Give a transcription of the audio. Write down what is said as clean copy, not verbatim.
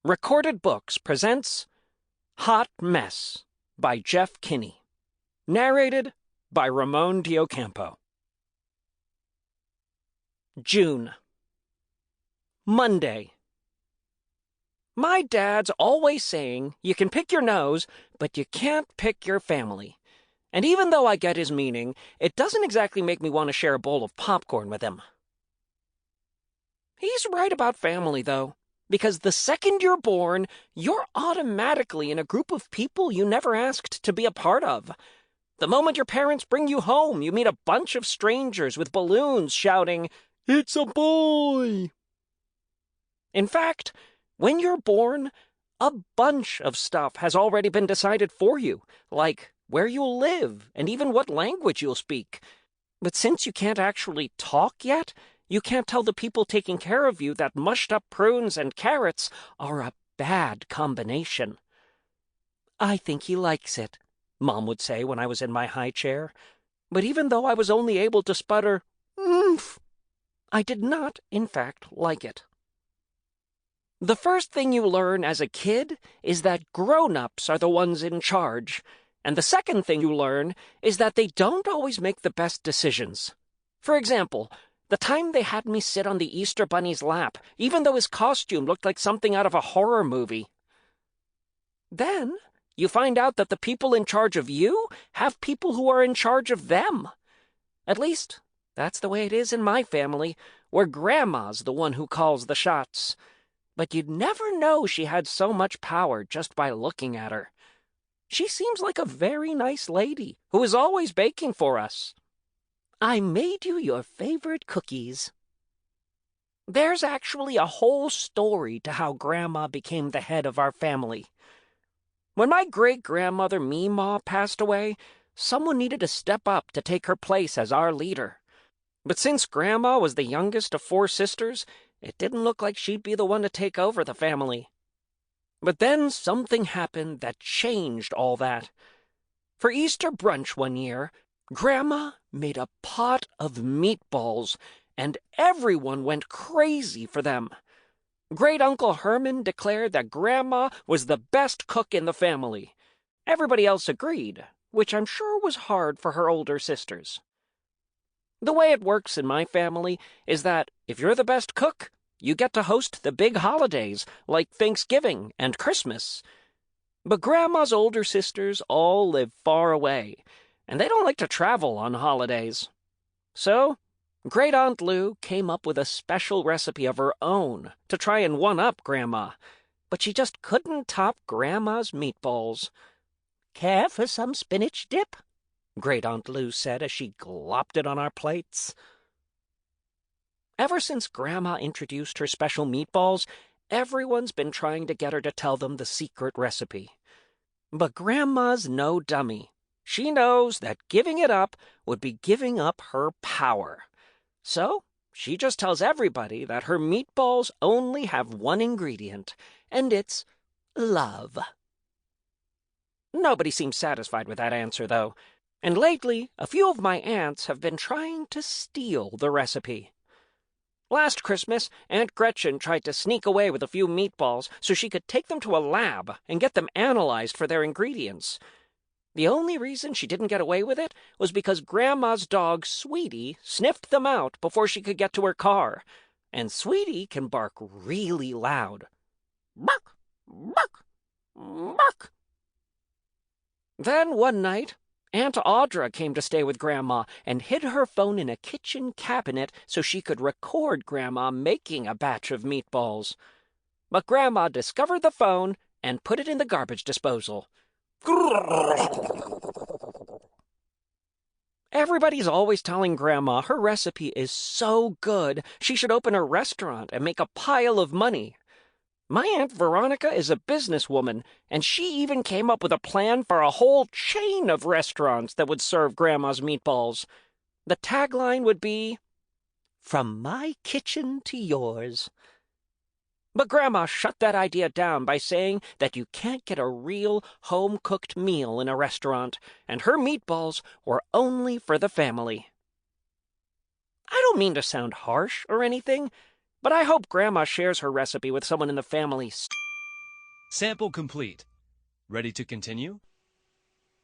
Recorded Books presents Hot Mess by Jeff Kinney. Narrated by Ramon Diocampo. June. Monday. My dad's always saying you can pick your nose, but you can't pick your family. And even though I get his meaning, it doesn't exactly make me want to share a bowl of popcorn with him. He's right about family, though. Because the second you're born, you're automatically in a group of people you never asked to be a part of. The moment your parents bring you home, you meet a bunch of strangers with balloons shouting, "It's a boy!" In fact, when you're born, a bunch of stuff has already been decided for you, like where you'll live and even what language you'll speak. But since you can't actually talk yet, you can't tell the people taking care of you that mushed-up prunes and carrots are a bad combination. "I think he likes it," Mom would say when I was in my high chair. But even though I was only able to sputter, "Oomph," I did not, in fact, like it. The first thing you learn as a kid is that grown-ups are the ones in charge. And the second thing you learn is that they don't always make the best decisions. For example, the time they had me sit on the Easter Bunny's lap, even though his costume looked like something out of a horror movie. Then you find out that the people in charge of you have people who are in charge of them. At least, that's the way it is in my family, where Grandma's the one who calls the shots. But you'd never know she had so much power just by looking at her. She seems like a very nice lady who is always baking for us. "I made you your favorite cookies." There's actually a whole story to how Grandma became the head of our family. When my great-grandmother Meemaw passed away, someone needed to step up to take her place as our leader. But since Grandma was the youngest of 4 sisters, it didn't look like she'd be the one to take over the family. But then something happened that changed all that. For Easter brunch one year, Grandma made a pot of meatballs, and everyone went crazy for them. Great-Uncle Herman declared that Grandma was the best cook in the family. Everybody else agreed, which I'm sure was hard for her older sisters. The way it works in my family is that if you're the best cook, you get to host the big holidays, like Thanksgiving and Christmas. But Grandma's older sisters all live far away, and they don't like to travel on holidays. So, Great Aunt Lou came up with a special recipe of her own to try and one-up Grandma, but she just couldn't top Grandma's meatballs. "Care for some spinach dip?" Great Aunt Lou said as she glopped it on our plates. Ever since Grandma introduced her special meatballs, everyone's been trying to get her to tell them the secret recipe. But Grandma's no dummy. She knows that giving it up would be giving up her power. So she just tells everybody that her meatballs only have one ingredient, and it's love. Nobody seems satisfied with that answer, though, and lately a few of my aunts have been trying to steal the recipe. Last Christmas, Aunt Gretchen tried to sneak away with a few meatballs so she could take them to a lab and get them analyzed for their ingredients. The only reason she didn't get away with it was because Grandma's dog, Sweetie, sniffed them out before she could get to her car. And Sweetie can bark really loud. Bark! Bark! Bark! Then one night, Aunt Audra came to stay with Grandma and hid her phone in a kitchen cabinet so she could record Grandma making a batch of meatballs. But Grandma discovered the phone and put it in the garbage disposal. Everybody's always telling Grandma her recipe is so good she should open a restaurant and make a pile of money. My Aunt Veronica is a businesswoman, and she even came up with a plan for a whole chain of restaurants that would serve Grandma's meatballs. The tagline would be, "From my kitchen to yours." But Grandma shut that idea down by saying that you can't get a real home-cooked meal in a restaurant, and her meatballs were only for the family. I don't mean to sound harsh or anything, but I hope Grandma shares her recipe with someone in the family Sample complete. Ready to continue?